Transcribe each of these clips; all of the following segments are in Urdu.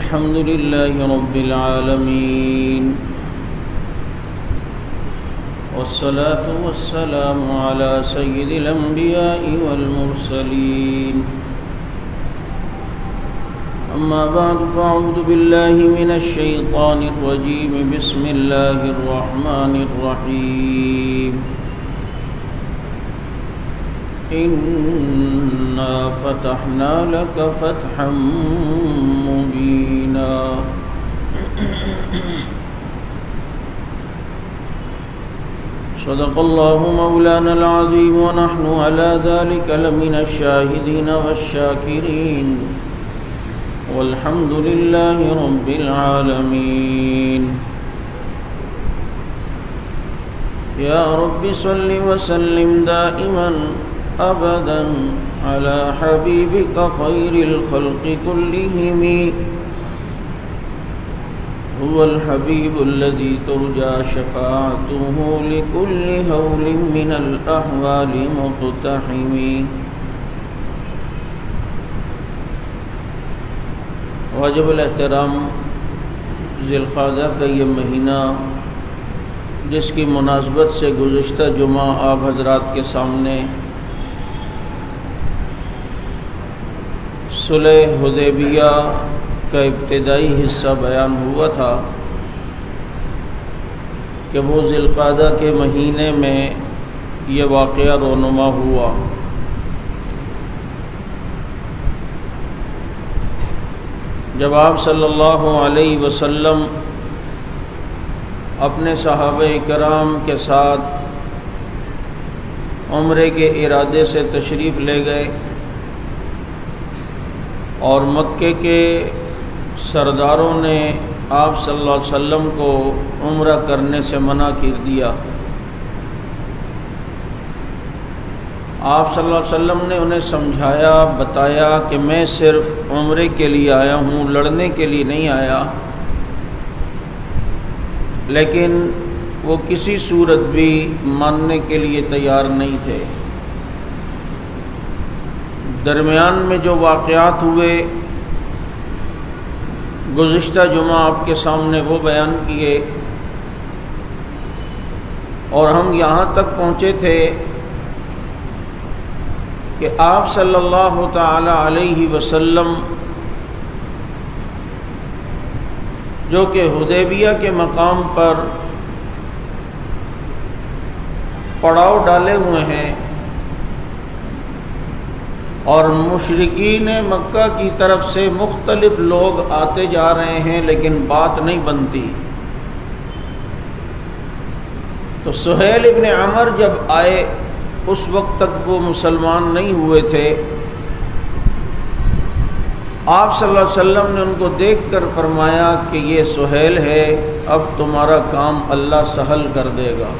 الحمد لله رب العالمين والصلاة والسلام على سيد الأنبياء والمرسلين أما بعد فأعوذ بالله من الشيطان الرجيم بسم الله الرحمن الرحيم إنا فتحنا لك فتحا مبينا صدق الله مولانا العظيم ونحن على ذلك لمن الشاهدين والشاكرين والحمد لله رب العالمين يا رب صل وسلم دائما أبدا على حبيبك خير الخلق كلهم هو الحبيب الذي ترجى شفاعته لكل هول من الأحوال مقتحم واجب الاحترام ذی القعدہ کا یہ مہینہ جس کی مناسبت سے گزشتہ جمعہ آپ حضرات کے سامنے صلح حدیبیہ کا ابتدائی حصہ بیان ہوا تھا کہ وہ ذی القعدہ کے مہینے میں یہ واقعہ رونما ہوا۔ جب آپ صلی اللہ علیہ وسلم اپنے صحابہ کرام کے ساتھ عمرے کے ارادے سے تشریف لے گئے اور مکے کے سرداروں نے آپ صلی اللہ علیہ وسلم کو عمرہ کرنے سے منع کر دیا، آپ صلی اللہ علیہ وسلم نے انہیں سمجھایا، بتایا کہ میں صرف عمرے کے لیے آیا ہوں، لڑنے کے لیے نہیں آیا، لیکن وہ کسی صورت بھی ماننے کے لیے تیار نہیں تھے۔ درمیان میں جو واقعات ہوئے گزشتہ جمعہ آپ کے سامنے وہ بیان کیے، اور ہم یہاں تک پہنچے تھے کہ آپ صلی اللہ تعالی علیہ وسلم جو کہ حدیبیہ کے مقام پر پڑاؤ ڈالے ہوئے ہیں اور مشرکین مکہ کی طرف سے مختلف لوگ آتے جا رہے ہیں لیکن بات نہیں بنتی، تو سہیل ابن عمر جب آئے اس وقت تک وہ مسلمان نہیں ہوئے تھے، آپ صلی اللہ علیہ وسلم نے ان کو دیکھ کر فرمایا کہ یہ سہیل ہے، اب تمہارا کام اللہ سہل کر دے گا۔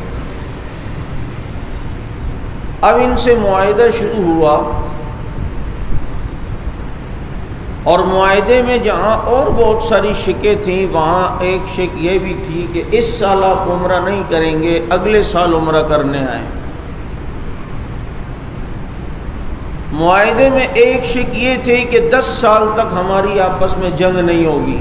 اب ان سے معاہدہ شروع ہوا، اور معاہدے میں جہاں اور بہت ساری شکیں تھیں وہاں ایک شک یہ بھی تھی کہ اس سال آپ عمرہ نہیں کریں گے، اگلے سال عمرہ کرنے آئیں۔ معاہدے میں ایک شک یہ تھی کہ 10 سال تک ہماری آپس میں جنگ نہیں ہوگی۔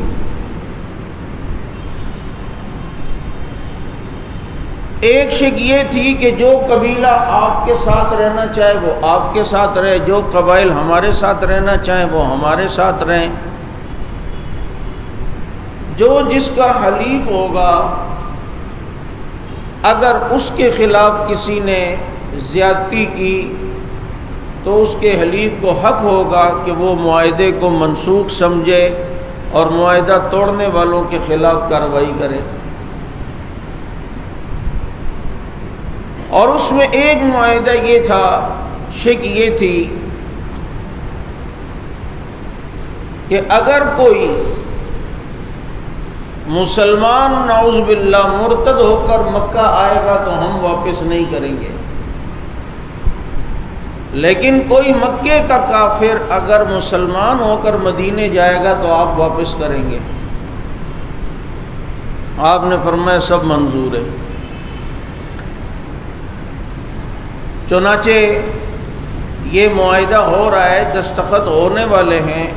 ایک شک یہ تھی کہ جو قبیلہ آپ کے ساتھ رہنا چاہے وہ آپ کے ساتھ رہے، جو قبائل ہمارے ساتھ رہنا چاہیں وہ ہمارے ساتھ رہیں، جو جس کا حلیف ہوگا اگر اس کے خلاف کسی نے زیادتی کی تو اس کے حلیف کو حق ہوگا کہ وہ معاہدے کو منسوخ سمجھے اور معاہدہ توڑنے والوں کے خلاف کارروائی کرے۔ اور اس میں ایک معاہدہ یہ تھا، شک یہ تھی کہ اگر کوئی مسلمان نعوذ باللہ مرتد ہو کر مکہ آئے گا تو ہم واپس نہیں کریں گے، لیکن کوئی مکے کا کافر اگر مسلمان ہو کر مدینے جائے گا تو آپ واپس کریں گے۔ آپ نے فرمایا سب منظور ہے۔ چنانچہ یہ معاہدہ ہو رہا ہے، دستخط ہونے والے ہیں،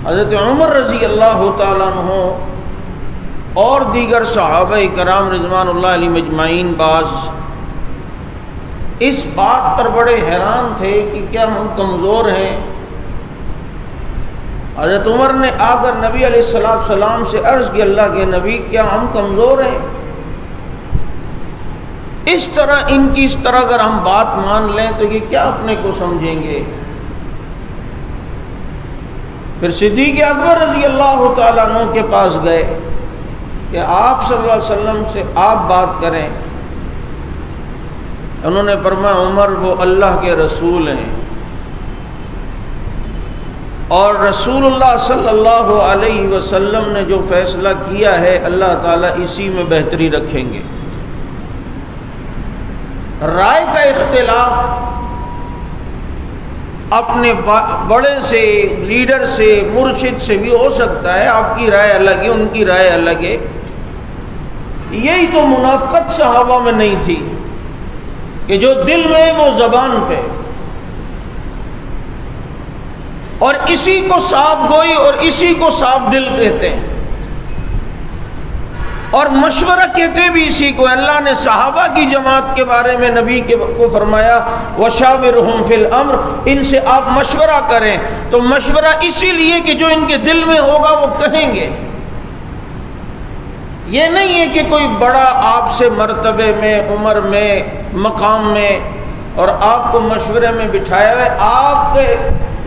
حضرت عمر رضی اللہ تعالیٰ عنہ اور دیگر صحابہ کرام رضوان اللہ علیہم اجمعین بعض اس بات پر بڑے حیران تھے کہ کیا ہم کمزور ہیں. حضرت عمر نے آ کر نبی علیہ السلام سے عرض کی اللہ کے نبی کیا ہم کمزور ہیں؟ اس طرح اگر ہم بات مان لیں تو یہ کیا اپنے کو سمجھیں گے؟ پھر صدیق اکبر رضی اللہ تعالیٰ عنہ کے پاس گئے کہ آپ صلی اللہ علیہ وسلم سے آپ بات کریں. انہوں نے فرمایا عمر وہ اللہ کے رسول ہیں اور رسول اللہ صلی اللہ علیہ وسلم نے جو فیصلہ کیا ہے اللہ تعالیٰ اسی میں بہتری رکھیں گے. رائے کا اختلاف اپنے بڑے سے لیڈر سے مرشد سے بھی ہو سکتا ہے. آپ کی رائے الگ ہے ان کی رائے الگ ہے. یہی تو منافقت صحابہ میں نہیں تھی کہ جو دل میں وہ زبان پہ اور اسی کو صاف گوئی اور اسی کو صاف دل کہتے ہیں اور مشورہ کہتے بھی اسی کو. اللہ نے صحابہ کی جماعت کے بارے میں نبی کو فرمایا وَشَاوِرْهُمْ فِي الْأَمْرِ ان سے آپ مشورہ کریں. تو مشورہ اسی لیے کہ جو ان کے دل میں ہوگا وہ کہیں گے. یہ نہیں ہے کہ کوئی بڑا آپ سے مرتبے میں عمر میں مقام میں اور آپ کو مشورے میں بٹھایا ہے آپ کے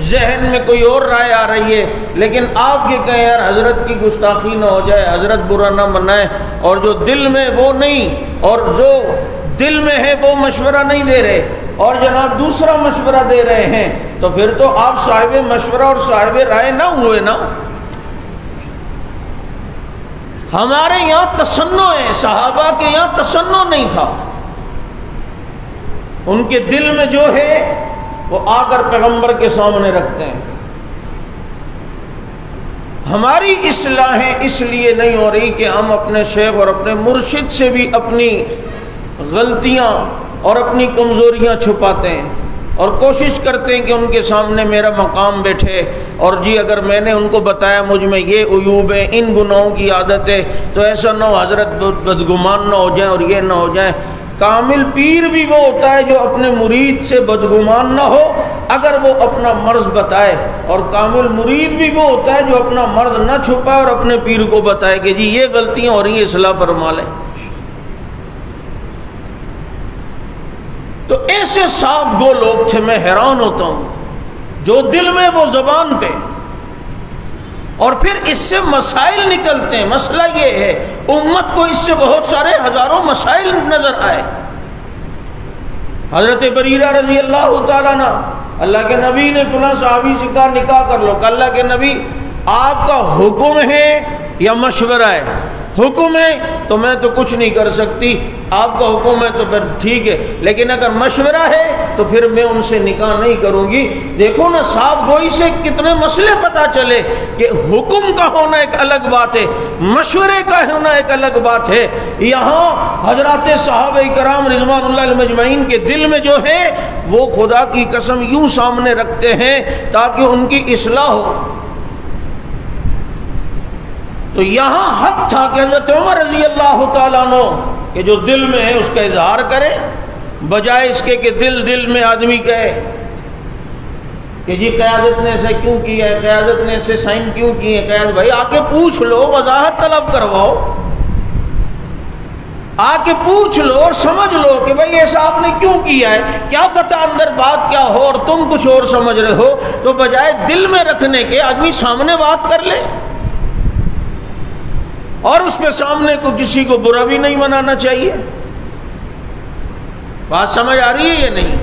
ذہن میں کوئی اور رائے آ رہی ہے لیکن آپ یہ کہیں یار حضرت کی گستاخی نہ ہو جائے حضرت برا نہ منائے اور جو دل میں وہ نہیں اور جو دل میں ہے وہ مشورہ نہیں دے رہے اور جناب دوسرا مشورہ دے رہے ہیں تو پھر تو آپ صاحب مشورہ اور صاحب رائے نہ ہوئے نا. ہمارے یہاں تصنع ہے صحابہ کے یہاں تصنع نہیں تھا. ان کے دل میں جو ہے وہ آ کر پیغمبر کے سامنے رکھتے ہیں. ہماری اصلاحیں اس لیے نہیں ہو رہی کہ ہم اپنے شیخ اور اپنے مرشد سے بھی اپنی غلطیاں اور اپنی کمزوریاں چھپاتے ہیں اور کوشش کرتے ہیں کہ ان کے سامنے میرا مقام بیٹھے اور جی اگر میں نے ان کو بتایا مجھ میں یہ عیوب ہیں ان گناہوں کی عادت ہے تو ایسا نہ ہو حضرت بدگمان نہ ہو جائیں اور یہ نہ ہو جائیں. کامل پیر بھی وہ ہوتا ہے جو اپنے مرید سے بدگمان نہ ہو اگر وہ اپنا مرض بتائے اور کامل مرید بھی وہ ہوتا ہے جو اپنا مرض نہ چھپائے اور اپنے پیر کو بتائے کہ جی یہ غلطیاں ہو رہی ہیں اصلاح فرما لیں. تو ایسے صاف گو لوگ تھے. میں حیران ہوتا ہوں جو دل میں وہ زبان پہ اور پھر اس سے مسائل نکلتے ہیں. مسئلہ یہ ہے امت کو اس سے بہت سارے ہزاروں مسائل نظر آئے. حضرت بریرہ رضی اللہ تعالیٰ عنہ اللہ کے نبی نے فلاں صحابی سے کہا نکاح کر لو. کہ اللہ کے نبی آپ کا حکم ہے یا مشورہ ہے؟ حکم ہے تو میں تو کچھ نہیں کر سکتی. آپ کا حکم ہے تو پھر ٹھیک ہے لیکن اگر مشورہ ہے تو پھر میں ان سے نکاح نہیں کروں گی. دیکھو نا صاف گوئی سے کتنے مسئلے پتہ چلے کہ حکم کا ہونا ایک الگ بات ہے مشورے کا ہونا ایک الگ بات ہے. یہاں حضرات صحابہ کرام رضوان اللہ علیہم اجمعین کے دل میں جو ہے وہ خدا کی قسم یوں سامنے رکھتے ہیں تاکہ ان کی اصلاح ہو. تو یہاں حق تھا کہ حضرت عمر رضی اللہ تعالیٰ عنہ کہ جو دل میں ہے اس کا اظہار کرے بجائے اس کے کہ دل میں آدمی کہے کہ جی قیادت نے ایسے کیوں کیا ہے قیادت نے ایسے سائن کیوں کیے ہیں. قیادت بھائی آ کے پوچھ لو وضاحت طلب کرواؤ آ کے پوچھ لو اور سمجھ لو کہ بھائی ایسا آپ نے کیوں کیا ہے. کیا پتہ اندر بات کیا ہو اور تم کچھ اور سمجھ رہے ہو. تو بجائے دل میں رکھنے کے آدمی سامنے بات کر لے اور اس میں سامنے کو کسی کو برا بھی نہیں منانا چاہیے. بات سمجھ آ رہی ہے یا نہیں؟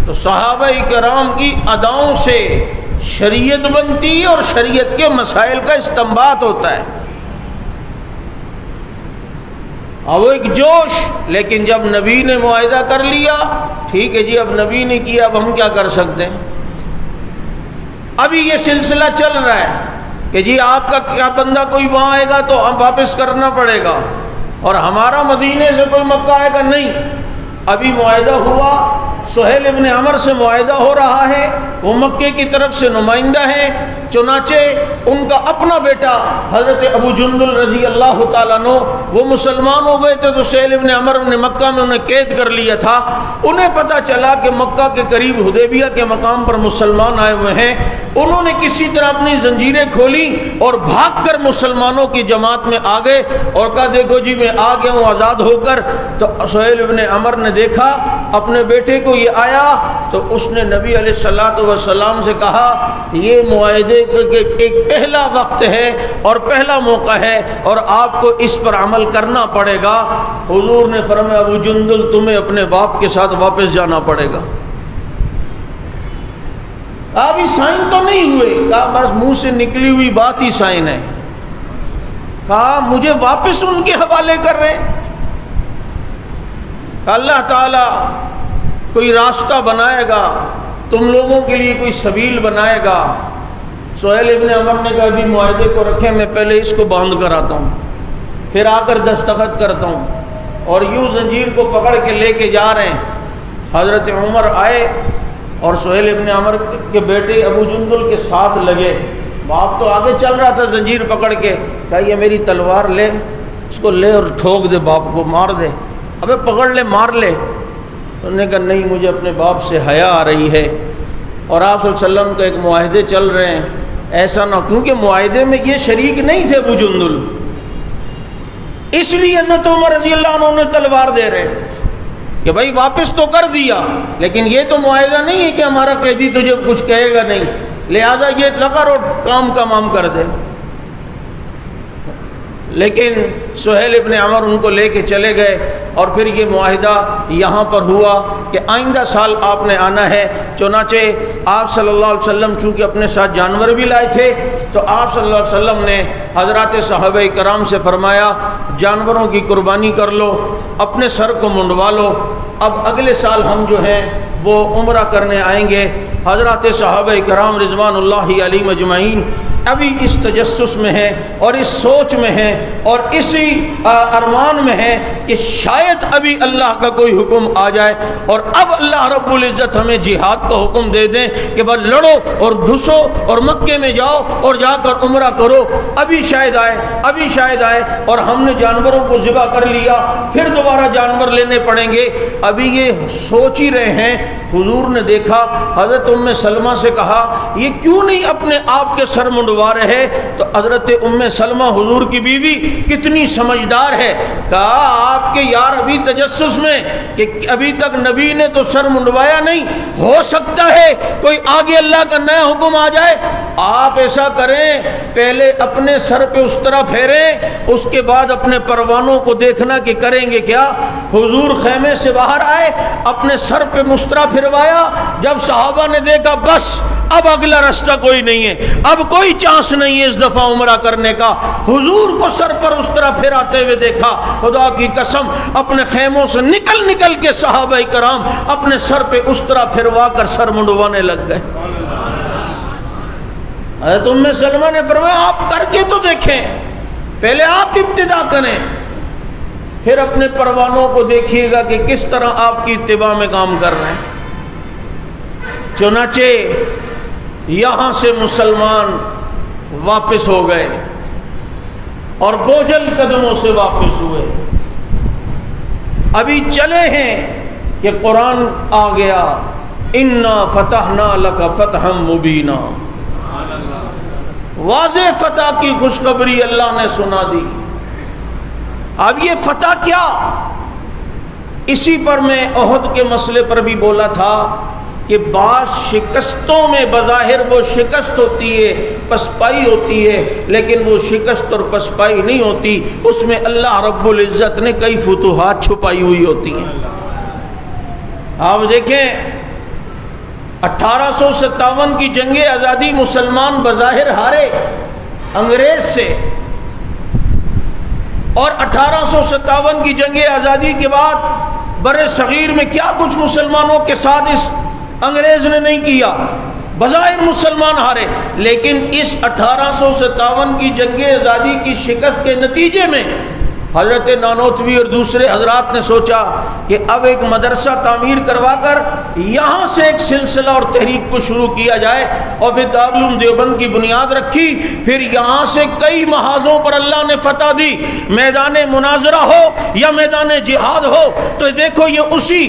تو صحابہ کرام کی اداؤں سے شریعت بنتی اور شریعت کے مسائل کا استنباط ہوتا ہے. اب وہ ایک جوش لیکن جب نبی نے معاہدہ کر لیا ٹھیک ہے جی اب نبی نے کیا اب ہم کیا کر سکتے ہیں. ابھی یہ سلسلہ چل رہا ہے کہ جی آپ کا کیا بندہ کوئی وہاں آئے گا تو ہم واپس کرنا پڑے گا اور ہمارا مدینے سے کوئی مکہ آئے گا نہیں. ابھی معاہدہ ہوا سہیل ابن عمر سے معاہدہ ہو رہا ہے وہ مکے کی طرف سے نمائندہ ہیں چنانچہ ان کا اپنا بیٹا حضرت ابو جندل رضی اللہ تعالیٰ عنہ وہ مسلمان ہو گئے تھے تو سہیل ابن عمر نے مکہ میں انہیں قید کر لیا تھا. انہیں پتہ چلا کہ مکہ کے قریب حدیبیہ کے مقام پر مسلمان آئے ہوئے ہیں. انہوں نے کسی طرح اپنی زنجیریں کھولی اور بھاگ کر مسلمانوں کی جماعت میں آ گئے اور کہا دیکھو جی میں آ گیا ہوں آزاد ہو کر. تو سہیل ابن عمر نے دیکھا اپنے بیٹے کو یہ آیا تو اس نے نبی علیہ الصلوۃ والسلام سے کہا یہ معاہدے کے ایک پہلا وقت ہے اور پہلا موقع ہے اور آپ کو اس پر عمل کرنا پڑے گا. حضور نے فرمایا ابو جندل تمہیں اپنے باپ کے ساتھ واپس جانا پڑے گا. ابھی سائن تو نہیں ہوئے, کہا بس منہ سے نکلی ہوئی بات ہی سائن ہے. کہا مجھے واپس ان کے حوالے کر رہے ہیں. اللہ تعالی کوئی راستہ بنائے گا, تم لوگوں کے لیے کوئی سبیل بنائے گا. سہیل ابن عمر نے کہا ابھی معاہدے کو رکھیں, میں پہلے اس کو باندھ کر آتا ہوں پھر آ کر دستخط کرتا ہوں. اور یوں زنجیر کو پکڑ کے لے کے جا رہے ہیں. حضرت عمر آئے اور سہیل ابن عمر کے بیٹے ابو جندل کے ساتھ لگے. باپ تو آگے چل رہا تھا زنجیر پکڑ کے. کہا یہ میری تلوار لے, اس کو لے اور ٹھوک دے, باپ کو مار دے. ابے پکڑ لے مار لے. انہوں نے کہا نہیں مجھے اپنے باپ سے حیا آ رہی ہے. اور آپ صلی اللہ علیہ وسلم کا ایک معاہدے چل رہے ہیں, ایسا نہ, کیونکہ معاہدے میں یہ شریک نہیں تھے ابو جندل, اس لیے حضرت عمر رضی اللہ عنہ نے تلوار دے رہے کہ بھائی واپس تو کر دیا لیکن یہ تو معاہدہ نہیں ہے کہ ہمارا قیدی تجھے کچھ کہے گا نہیں, لہذا یہ لگا رو کام کا مام کر دے. لیکن سہیل ابن عمر ان کو لے کے چلے گئے اور پھر یہ معاہدہ یہاں پر ہوا کہ آئندہ سال آپ نے آنا ہے. چنانچہ آپ صلی اللہ علیہ وسلم چونکہ اپنے ساتھ جانور بھی لائے تھے تو آپ صلی اللہ علیہ وسلم نے حضرات صحابہ کرام سے فرمایا جانوروں کی قربانی کر لو, اپنے سر کو منڈوا لو, اب اگلے سال ہم جو ہیں وہ عمرہ کرنے آئیں گے. حضرات صحابہ کرام رضوان اللہ علیہم اجمعین ابھی اس تجسس میں ہیں اور اس سوچ میں ہیں اور اسی ارمان میں ہیں کہ شاید ابھی اللہ کا کوئی حکم آ جائے اور اب اللہ رب العزت ہمیں جہاد کا حکم دے دیں کہ بس لڑو اور گھسو اور مکے میں جاؤ اور جا کر عمرہ کرو, ابھی شاید آئے, ابھی شاید آئے. اور ہم نے جانوروں کو ذبح کر لیا, پھر دوبارہ جانور لینے پڑیں گے. ابھی یہ سوچ ہی رہے ہیں. حضور نے دیکھا, حضرت ام سلمہ سے کہا یہ کیوں نہیں اپنے آپ کے سر منڈوا رہے؟ تو حضرت ام سلمہ حضور کی بیوی کتنی سمجھدار ہے, کہا آپ کے یار ابھی تجسس میں کہ ابھی تک نبی نے تو سر منڈوایا نہیں, ہو سکتا ہے کوئی آگے اللہ کا نیا حکم آ جائے. آپ ایسا کریں پہلے اپنے سر پہ اس طرح پھیریں, اس کے بعد اپنے پروانوں کو دیکھنا کہ کریں گے کیا. حضور خیمے سے باہر آئے, اپنے سر پہ مسترا پھروایا. جب صحابہ نے دیکھا بس اب اگلا راستہ کوئی نہیں ہے, اب کوئی چانس نہیں ہے اس دفعہ عمرہ کرنے کا, حضور کو سر پر اس طرح پھراتے ہوئے دیکھا. خدا کی قسم اپنے خیموں سے نکل نکل کے صحابہ کرام اپنے سر پہ اس طرح پھروا کر سر منڈوانے لگ گئے. حضرت ام سلمہ نے فرمایا آپ کر کے تو دیکھیں, پہلے آپ ابتدا کریں پھر اپنے پروانوں کو دیکھیے گا کہ کس طرح آپ کی اتباع میں کام کر رہے ہیں. چنانچہ یہاں سے مسلمان واپس ہو گئے اور بوجھل قدموں سے واپس ہوئے. ابھی چلے ہیں کہ قرآن آ گیا, انا فتحنا لک فتحا مبینا, واضح فتح کی خوشخبری اللہ نے سنا دی. اب یہ فتح کیا, اسی پر میں احد کے مسئلے پر بھی بولا تھا کہ بعض شکستوں میں بظاہر وہ شکست ہوتی ہے, پسپائی ہوتی ہے, لیکن وہ شکست اور پسپائی نہیں ہوتی, اس میں اللہ رب العزت نے کئی فتوحات چھپائی ہوئی ہوتی ہیں. آپ دیکھیں 1857 کی جنگ آزادی مسلمان بظاہر ہارے انگریز سے, اور 1857 کی جنگ آزادی کے بعد بر صغیر میں کیا کچھ مسلمانوں کے ساتھ اس انگریز نے نہیں کیا. بظاہر مسلمان ہارے, لیکن اس 1857 کی جنگ آزادی کی شکست کے نتیجے میں حضرت نانوتوی اور دوسرے حضرات نے سوچا کہ اب ایک مدرسہ تعمیر کروا کر یہاں سے ایک سلسلہ اور تحریک کو شروع کیا جائے، اور پھر دارالعلوم دیوبند کی بنیاد رکھی۔ پھر یہاں سے کئی محاذوں پر اللہ نے فتح دی، میدان مناظرہ ہو یا میدان جہاد ہو۔ تو دیکھو یہ اسی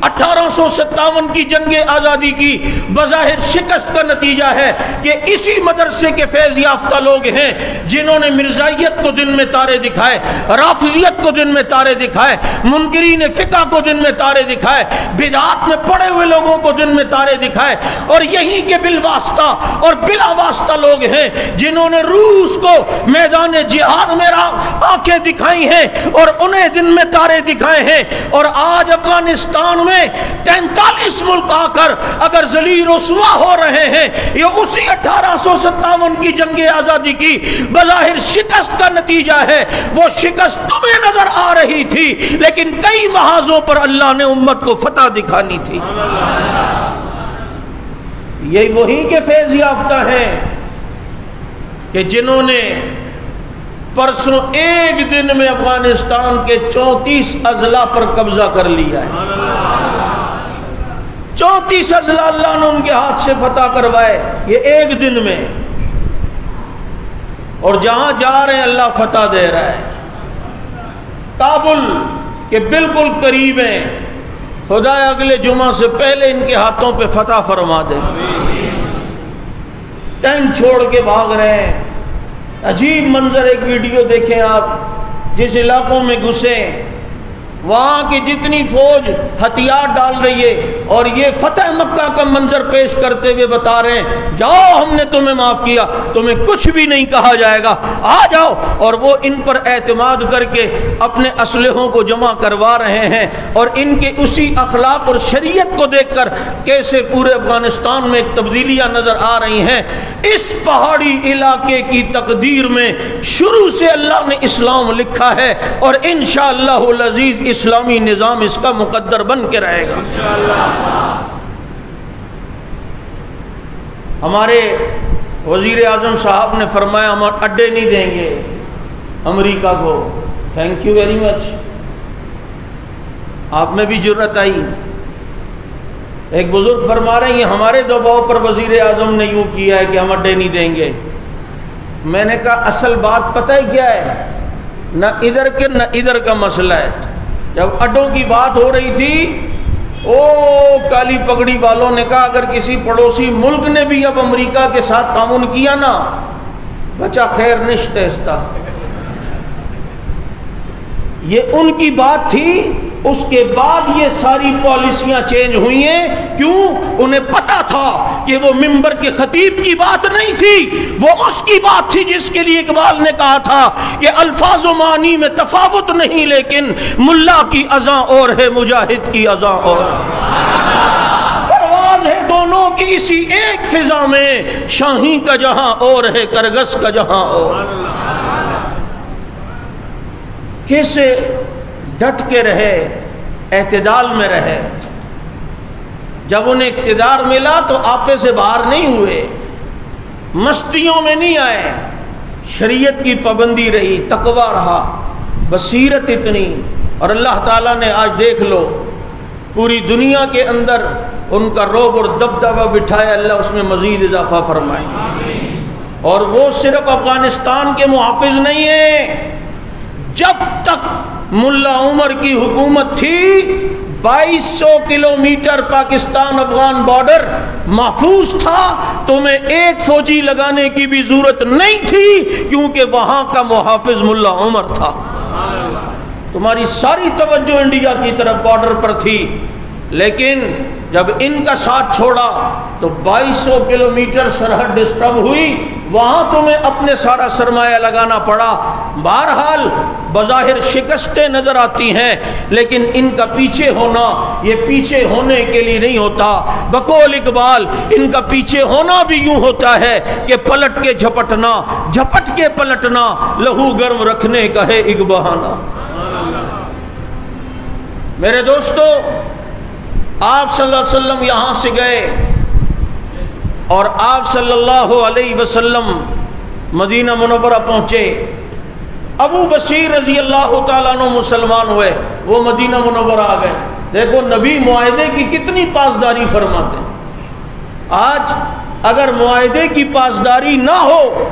1857 کی جنگ آزادی کی بظاہر شکست کا نتیجہ ہے کہ اسی مدرسے کے فیض یافتہ لوگ ہیں جنہوں نے مرزائیت کو دن میں تارے دکھائے، رافضیت کو دن میں تارے دکھائے، منکرین فقہ کو دن میں تارے دکھائے، بدعات میں پڑے ہوئے لوگوں کو دن میں تارے دکھائے، اور یہی کے بالواسطہ اور بلا واسطہ لوگ ہیں جنہوں نے روس کو میدان جہاد میں آنکھیں دکھائی ہیں اور انہیں دن میں تارے دکھائے ہیں۔ اور آج افغانستان میں 43 ملک آ کر اگر ذلیل رسوا ہو رہے ہیں، یہ اسی 1857 کی جنگ آزادی کی بظاہر شکست کا نتیجہ ہے۔ وہ شکست تمہیں نظر آ رہی تھی، لیکن کئی محاذوں پر اللہ نے امت کو فتح دکھانی تھی۔ یہ وہی کے فیض یافتہ ہیں کہ جنہوں نے پرسوں ایک دن میں افغانستان کے 34 اضلاع پر قبضہ کر لیا ہے۔ 34 اضلاع اللہ نے ان کے ہاتھ سے فتح کروائے، یہ ایک دن میں، اور جہاں جا رہے ہیں اللہ فتح دے رہا ہے۔ کابل کے بالکل قریب ہیں، خدا اگلے جمعہ سے پہلے ان کے ہاتھوں پہ فتح فرما دے۔ ٹینک چھوڑ کے بھاگ رہے ہیں، عجیب منظر۔ ایک ویڈیو دیکھیں آپ، جس علاقوں میں گھسے وہاں کی جتنی فوج ہتھیار ڈال رہی ہے، اور یہ فتح مکہ کا منظر پیش کرتے ہوئے بتا رہے ہیں جاؤ ہم نے تمہیں معاف کیا، تمہیں کچھ بھی نہیں کہا جائے گا، آ جاؤ۔ اور وہ ان پر اعتماد کر کے اپنے اسلحوں کو جمع کروا رہے ہیں، اور ان کے اسی اخلاق اور شریعت کو دیکھ کر کیسے پورے افغانستان میں تبدیلیاں نظر آ رہی ہیں۔ اس پہاڑی علاقے کی تقدیر میں شروع سے اللہ نے اسلام لکھا ہے، اور انشاءاللہ العزیز اسلامی نظام اس کا مقدر بن کے رہے گا۔ ہمارے وزیر اعظم صاحب نے فرمایا ہم اڈے نہیں دیں گے امریکہ کو۔ تھینک یو ویری مچ، آپ میں بھی جرأت آئی۔ ایک بزرگ فرما رہے ہیں یہ ہمارے دباؤ پر وزیر اعظم نے یوں کیا ہے کہ ہم اڈے نہیں دیں گے۔ میں نے کہا اصل بات پتہ ہے کیا ہے؟ نہ ادھر کے نہ ادھر کا مسئلہ ہے۔ جب اڈوں کی بات ہو رہی تھی، کالی پگڑی والوں نے کہا اگر کسی پڑوسی ملک نے بھی اب امریکہ کے ساتھ تعاون کیا نا، بچا خیر نشت ایستا۔ یہ ان کی بات تھی، اس کے بعد یہ ساری پالیسیاں چینج ہوئی ہیں۔ کیوں؟ انہیں پتا تھا کہ وہ منبر کے خطیب کی بات نہیں تھی، وہ اس کی بات تھی جس کے لیے اقبال نے کہا تھا کہ الفاظ و معنی میں تفاوت نہیں، لیکن ملا کی اذاں اور ہے مجاہد کی اذاں اور پرواز ہے دونوں کی اسی ایک فضا میں، شاہی کا جہاں اور ہے کرگس کا جہاں اور۔ کیسے ڈٹ کے رہے، اعتدال میں رہے۔ جب انہیں اقتدار ملا تو آپے سے باہر نہیں ہوئے، مستیوں میں نہیں آئے، شریعت کی پابندی رہی، تقوی رہا، بصیرت اتنی۔ اور اللہ تعالیٰ نے آج دیکھ لو پوری دنیا کے اندر ان کا رعب اور دبدبہ بٹھایا، اللہ اس میں مزید اضافہ فرمائے۔ اور وہ صرف افغانستان کے محافظ نہیں ہیں، جب تک ملا عمر کی حکومت تھی 2200 کلومیٹر پاکستان افغان بارڈر محفوظ تھا، تمہیں ایک فوجی لگانے کی بھی ضرورت نہیں تھی، کیونکہ وہاں کا محافظ ملا عمر تھا۔ تمہاری ساری توجہ انڈیا کی طرف بارڈر پر تھی، لیکن جب ان کا ساتھ چھوڑا تو 2200 کلومیٹر سرحد ڈسٹرب ہوئی، وہاں تمہیں اپنے سارا سرمایہ لگانا پڑا۔ بہرحال بظاہر شکستیں نظر آتی ہیں، لیکن ان کا پیچھے ہونا یہ پیچھے ہونے کے لیے نہیں ہوتا، بقول اقبال ان کا پیچھے ہونا بھی یوں ہوتا ہے کہ پلٹ کے جھپٹنا، جھپٹ کے پلٹنا، لہو گرم رکھنے کا ہے ایک بہانہ۔ میرے دوستو، آپ صلی اللہ علیہ وسلم یہاں سے گئے اور آپ صلی اللہ علیہ وسلم مدینہ منورہ پہنچے۔ ابو بصیر رضی اللہ تعالیٰ عنہ مسلمان ہوئے، وہ مدینہ منورہ آ گئے۔ دیکھو نبی معاہدے کی کتنی پاسداری فرماتے ہیں۔ آج اگر معاہدے کی پاسداری نہ ہو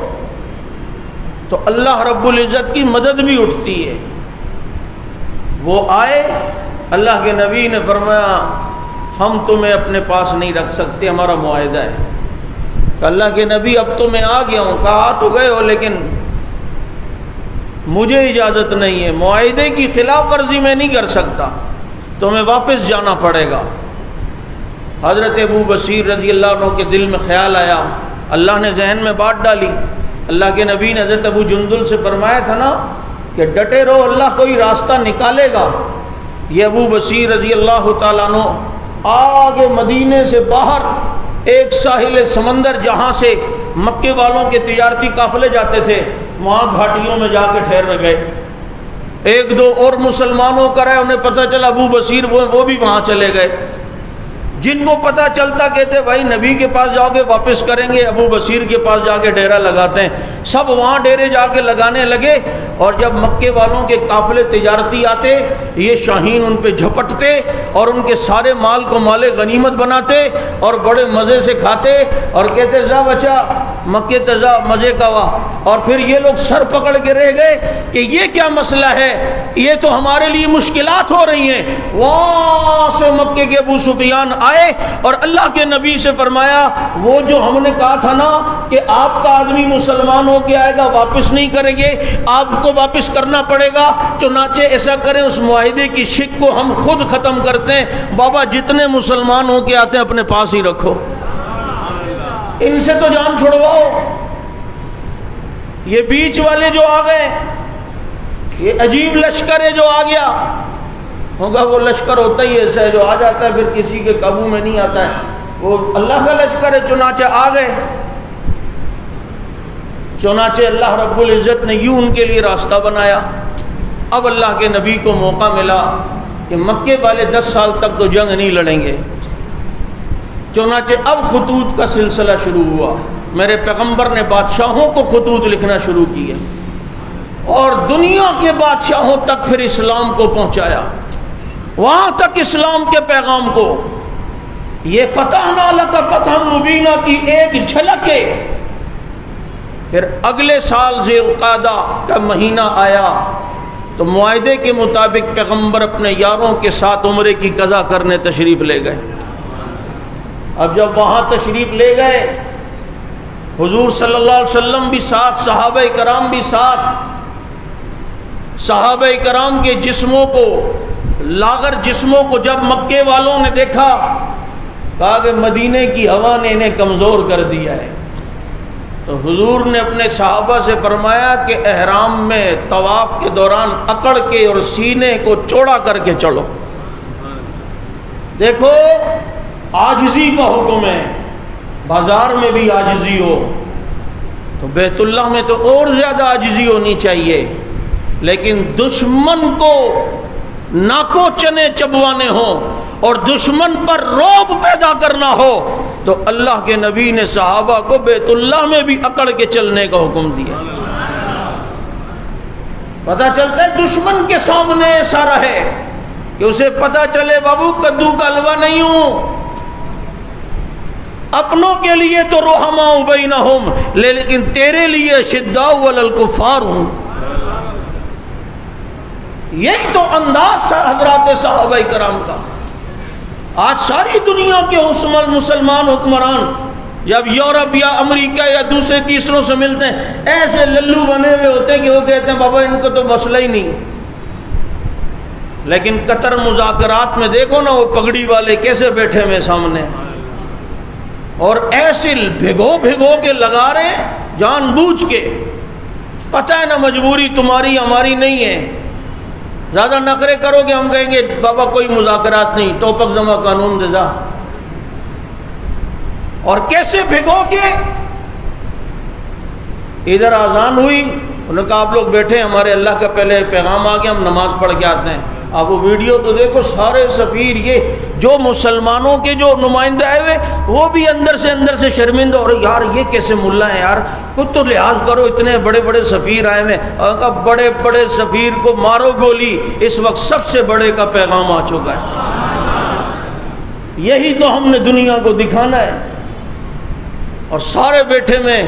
تو اللہ رب العزت کی مدد بھی اٹھتی ہے۔ وہ آئے، اللہ کے نبی نے فرمایا ہم تمہیں اپنے پاس نہیں رکھ سکتے، ہمارا معاہدہ ہے۔ کہ اللہ کے نبی اب تو میں آ گیا ہوں۔ کہا آ تو گئے ہو لیکن مجھے اجازت نہیں ہے، معاہدے کی خلاف ورزی میں نہیں کر سکتا، تمہیں واپس جانا پڑے گا۔ حضرت ابو بصیر رضی اللہ عنہ کے دل میں خیال آیا، اللہ نے ذہن میں بات ڈالی۔ اللہ کے نبی نے حضرت ابو جندل سے فرمایا تھا نا کہ ڈٹے رہو، اللہ کوئی راستہ نکالے گا۔ یہ ابو بصیر رضی اللہ تعالیٰ عنہ آگے مدینے سے باہر ایک ساحل سمندر جہاں سے مکے والوں کے تجارتی قافلے جاتے تھے، وہاں گھاٹیوں میں جا کے ٹھہر گئے۔ ایک دو اور مسلمانوں کا رہے، انہیں پتہ چلا ابو بصیر وہ بھی وہاں چلے گئے۔ جن کو پتہ چلتا کہتے بھائی نبی کے پاس جاؤ گے واپس کریں گے، ابو بصیر کے پاس جا کے ڈیرا لگاتے ہیں۔ سب وہاں ڈیرے جا کے لگانے لگے، اور جب مکے والوں کے قافلے تجارتی آتے یہ شاہین ان پہ جھپٹتے اور ان کے سارے مال کو مال غنیمت بناتے اور بڑے مزے سے کھاتے اور کہتے جا بچا مکے تزا مزے کا وا۔ اور پھر یہ لوگ سر پکڑ کے رہ گئے کہ یہ کیا مسئلہ ہے، یہ تو ہمارے لیے مشکلات ہو رہی ہیں۔ وہاں سے مکے کے ابو سفیان آئے اور اللہ کے نبی سے فرمایا وہ جو ہم نے کہا تھا نا کہ آپ کا آدمی مسلمان ہو کے آئے گا واپس نہیں کریں گے، آپ کو واپس کرنا پڑے گا، چنانچہ ایسا کریں اس معاہدے کی شک کو ہم خود ختم کرتے ہیں، بابا جتنے مسلمان ہو کے آتے ہیں اپنے پاس ہی رکھو، ان سے تو جان چھڑواؤ۔ یہ بیچ والے جو آ گئے، یہ عجیب لشکر ہے جو آ گیا ہوگا، وہ لشکر ہوتا ہی ایسا ہے جو آ جاتا ہے پھر کسی کے قابو میں نہیں آتا ہے، وہ اللہ کا لشکر ہے۔ چنانچہ آ گئے، چنانچہ اللہ رب العزت نے یوں ان کے لیے راستہ بنایا۔ اب اللہ کے نبی کو موقع ملا کہ مکے والے 10 سال تک تو جنگ نہیں لڑیں گے، چنانچہ اب خطوط کا سلسلہ شروع ہوا۔ میرے پیغمبر نے بادشاہوں کو خطوط لکھنا شروع کیا اور دنیا کے بادشاہوں تک پھر اسلام کو پہنچایا، وہاں تک اسلام کے پیغام کو۔ یہ فتحنا لک فتحا مبینہ کی ایک جھلک ہے۔ پھر اگلے سال ذی القعدہ کا مہینہ آیا تو معاہدے کے مطابق پیغمبر اپنے یاروں کے ساتھ عمرے کی قضا کرنے تشریف لے گئے۔ اب جب وہاں تشریف لے گئے، حضور صلی اللہ علیہ وسلم بھی ساتھ، صحابہ کرام بھی ساتھ۔ صحابہ کرام کے جسموں کو، لاغر جسموں کو جب مکے والوں نے دیکھا، کہا کہ مدینے کی ہوا نے انہیں کمزور کر دیا ہے۔ تو حضور نے اپنے صحابہ سے فرمایا کہ احرام میں طواف کے دوران اکڑ کے اور سینے کو چوڑا کر کے چلو۔ دیکھو عاجزی کا حکم ہے، بازار میں بھی عاجزی ہو تو بیت اللہ میں تو اور زیادہ عاجزی ہونی چاہیے، لیکن دشمن کو ناکو چنے چبوانے ہوں اور دشمن پر رعب پیدا کرنا ہو تو اللہ کے نبی نے صحابہ کو بیت اللہ میں بھی اکڑ کے چلنے کا حکم دیا۔ پتہ چلتا ہے دشمن کے سامنے ایسا رہے کہ اسے پتہ چلے بابو کدو کا حلوہ نہیں ہوں۔ اپنوں کے لیے تو رحماء بینہم، لیکن تیرے لیے شداء علی الکفار ہوں۔ یہی تو انداز تھا حضرات صحابہ کرام کا۔ آج ساری دنیا کے مسلمان حکمران جب یورپ یا امریکہ یا دوسرے تیسروں سے ملتے ہیں ایسے للو بنے ہوئے ہوتے کہ وہ کہتے ہیں بابا ان کو تو مسئلہ ہی نہیں، لیکن قطر مذاکرات میں دیکھو نا وہ پگڑی والے کیسے بیٹھے ہوئے سامنے اور ایسے بھگو بھگو کے لگا رہے ہیں جان بوجھ کے۔ پتہ ہے نا مجبوری تمہاری ہماری نہیں ہے، زیادہ نخرے کرو گے ہم کہیں گے بابا کوئی مذاکرات نہیں، توپک جمع قانون دزا۔ اور کیسے بھگو کے ادھر اذان ہوئی، انہوں نے کہا آپ لوگ بیٹھے، ہمارے اللہ کا پہلے پیغام آ گیا، ہم نماز پڑھ کے آتے ہیں۔ آپ وہ ویڈیو تو دیکھو، سارے سفیر یہ جو مسلمانوں کے جو نمائندے آئے ہوئے وہ بھی اندر سے شرمندہ ہو رہے، یار یہ کیسے ملا ہیں یار، کچھ تو لحاظ کرو، اتنے بڑے بڑے سفیر آئے ہوئے۔ اور کہا بڑے بڑے سفیر کو مارو گولی، اس وقت سب سے بڑے کا پیغام آ چکا ہے۔ یہی تو ہم نے دنیا کو دکھانا ہے۔ اور سارے بیٹھے میں،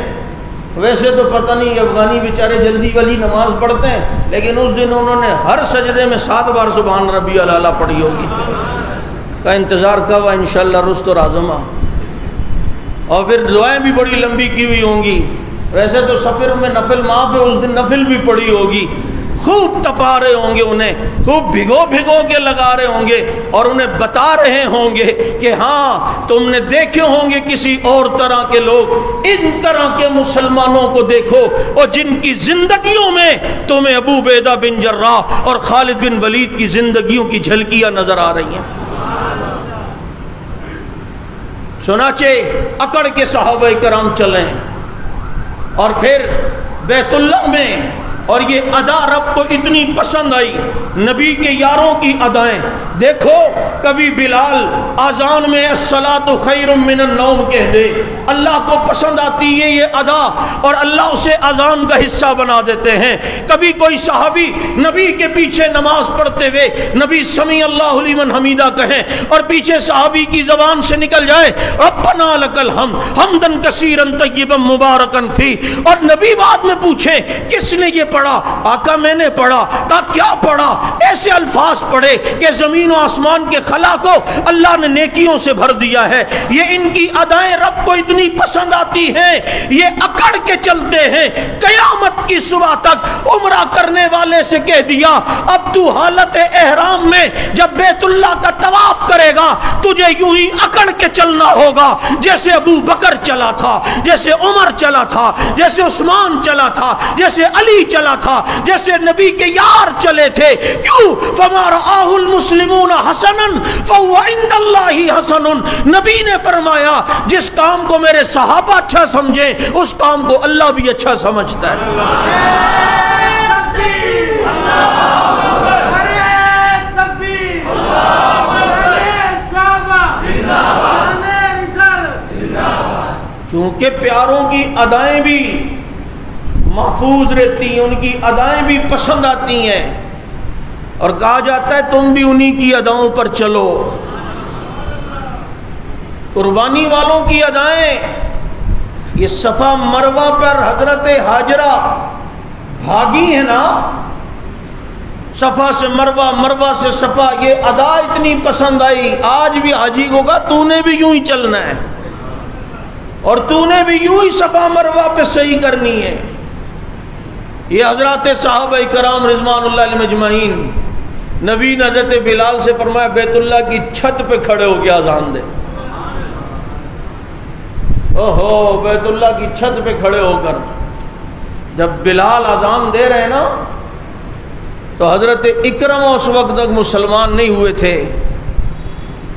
ویسے تو پتہ نہیں افغانی بیچارے جلدی والی نماز پڑھتے ہیں، لیکن اس دن انہوں نے ہر سجدے میں 7 بار سبحان ربی الاعلیٰ پڑھی ہوگی۔ کا انتظار کب انشاءاللہ رست و رازمہ، اور پھر دعائیں بھی بڑی لمبی کی ہوئی ہوں گی۔ ویسے تو سفر میں نفل معاف ہے، اس دن نفل بھی پڑھی ہوگی، خوب تپا رہے ہوں گے، انہیں خوب بھگو کے لگا رہے ہوں گے، اور انہیں بتا رہے ہوں گے کہ ہاں تم نے دیکھے ہوں گے کسی اور طرح کے لوگ، ان طرح کے مسلمانوں کو دیکھو، اور جن کی زندگیوں میں تمہیں ابو عبیدہ بن جراح اور خالد بن ولید کی زندگیوں کی جھلکیاں نظر آ رہی ہیں۔ چنانچہ اکڑ کے صحابہ کرام چلیں، اور پھر بیت اللہ میں، اور یہ ادا رب کو اتنی پسند آئی، نبی کے یاروں کی ادائیں دیکھو۔ کبھی بلال اذان میں الصلاۃ خیر من النوم کہہ دے، اللہ کو پسند آتی ہے یہ ادا، اور اللہ اسے اذان کا حصہ بنا دیتے ہیں۔ کبھی کوئی صحابی نبی کے پیچھے نماز پڑھتے ہوئے نبی سمیع اللہ لمن حمیدہ کہیں، اور پیچھے صحابی کی زبان سے نکل جائے ربنا لک الحمد حمدا کثیرا طیبا مبارکا فی، اور نبی بعد میں پوچھیں کس نے یہ پڑھا؟ آقا میں نے پڑھا۔ کہا کیا پڑھا؟ ایسے الفاظ پڑھے کہ زمین و آسمان کے خلا کو اللہ نے نیکیوں سے بھر دیا ہے۔ یہ ان کی ادائیں رب کو اتنی پسند آتی ہیں، یہ اکڑ کے چلتے ہیں۔ قیامت کی صبح تک عمرہ کرنے والے سے کہہ دیا اب تو حالت احرام میں جب بیت اللہ کا طواف کرے گا تجھے یوں ہی اکڑ کے چلنا ہوگا، جیسے ابو بکر چلا تھا، جیسے عمر چلا تھا، جیسے عثمان چلا تھا، جیسے علی چلا تھا، جیسے نبی کے یار چلے تھے۔ کیوں؟ فما رآہ المسلمون حسنا فهو عند اللہ حسن۔ نبی نے فرمایا جس کام کو میرے صحابہ اچھا سمجھیں اس کام کو اللہ بھی اچھا سمجھتا ہے۔ کیونکہ پیاروں کی ادائیں بھی محفوظ رہتی ہیں، ان کی ادائیں بھی پسند آتی ہیں، اور کہا جاتا ہے تم بھی انہی کی اداؤں پر چلو۔ قربانی والوں کی ادائیں، یہ صفا مروہ پر حضرت ہاجرہ بھاگی ہے نا، صفا سے مروہ، مروہ سے صفا، یہ ادا اتنی پسند آئی۔ آج بھی حاجی کو کہا تو نے بھی یوں ہی چلنا ہے، اور تو نے بھی یوں ہی صفا مروہ پہ صحیح کرنی ہے۔ یہ حضرات صحابہ کرام رضوان اللہ علیہم اجمعین، نبی نے حضرت بلال سے فرمایا بیت اللہ کی چھت پہ کھڑے ہو کے اذان دے۔ اوہو، بیت اللہ کی چھت پہ کھڑے ہو کر جب بلال اذان دے رہے نا، تو حضرت اکرمہ اس وقت تک مسلمان نہیں ہوئے تھے،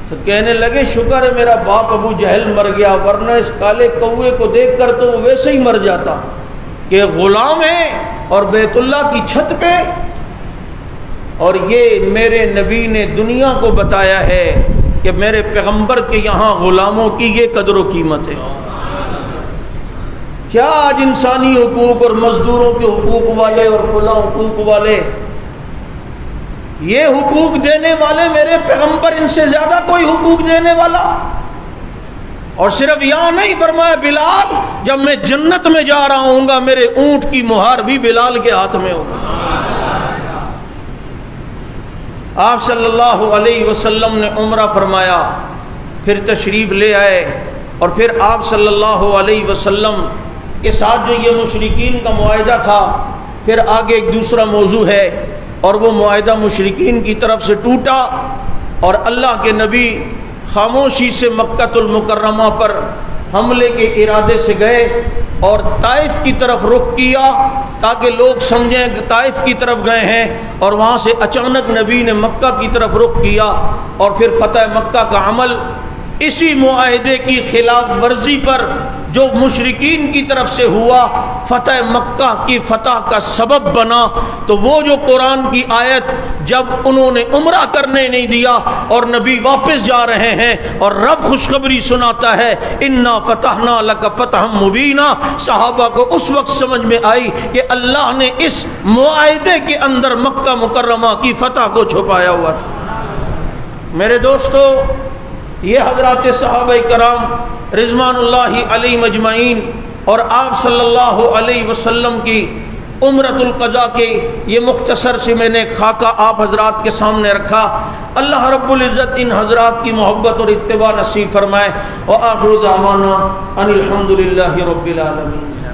تو کہنے لگے شکر ہے میرا باپ ابو جہل مر گیا، ورنہ اس کالے کوے کو دیکھ کر تو وہ ویسے ہی مر جاتا کہ غلام ہے اور بیت اللہ کی چھت پہ۔ اور یہ میرے نبی نے دنیا کو بتایا ہے کہ میرے پیغمبر کے یہاں غلاموں کی یہ قدر و قیمت ہے۔ کیا آج انسانی حقوق اور مزدوروں کے حقوق والے اور فلاں حقوق والے، یہ حقوق دینے والے میرے پیغمبر، ان سے زیادہ کوئی حقوق دینے والا؟ اور صرف یہاں نہیں فرمایا بلال جب میں جنت میں جا رہا ہوں گا میرے اونٹ کی مہار بھی بلال کے ہاتھ میں ہوگی۔ آپ صلی اللہ علیہ وسلم نے عمرہ فرمایا، پھر تشریف لے آئے، اور پھر آپ صلی اللہ علیہ وسلم کے ساتھ جو یہ مشرکین کا معاہدہ تھا، پھر آگے ایک دوسرا موضوع ہے، اور وہ معاہدہ مشرکین کی طرف سے ٹوٹا، اور اللہ کے نبی خاموشی سے مکہ المکرمہ پر حملے کے ارادے سے گئے اور طائف کی طرف رخ کیا تاکہ لوگ سمجھیں کہ طائف کی طرف گئے ہیں، اور وہاں سے اچانک نبی نے مکہ کی طرف رخ کیا، اور پھر فتح مکہ کا عمل اسی معاہدے کی خلاف ورزی پر جو مشرکین کی طرف سے ہوا فتح مکہ کی فتح کا سبب بنا، تو وہ جو قرآن کی آیت جب انہوں نے عمرہ کرنے نہیں دیا اور نبی واپس جا رہے ہیں اور رب خوشخبری سناتا ہے انا فتحنا لک فتحا مبینا، صحابہ کو اس وقت سمجھ میں آئی کہ اللہ نے اس معاہدے کے اندر مکہ مکرمہ کی فتح کو چھپایا ہوا تھا۔ میرے دوستو، یہ حضرات صحابہ کرام رضوان اللہ علیہم اجمعین اور آپ صلی اللہ علیہ وسلم کی عمرۃ القضاء کے یہ مختصر سے میں نے خاکہ آپ حضرات کے سامنے رکھا۔ اللہ رب العزت ان حضرات کی محبت اور اتباع نصیب فرمائے۔ وآخر دعوانا ان الحمد للہ رب العالمین۔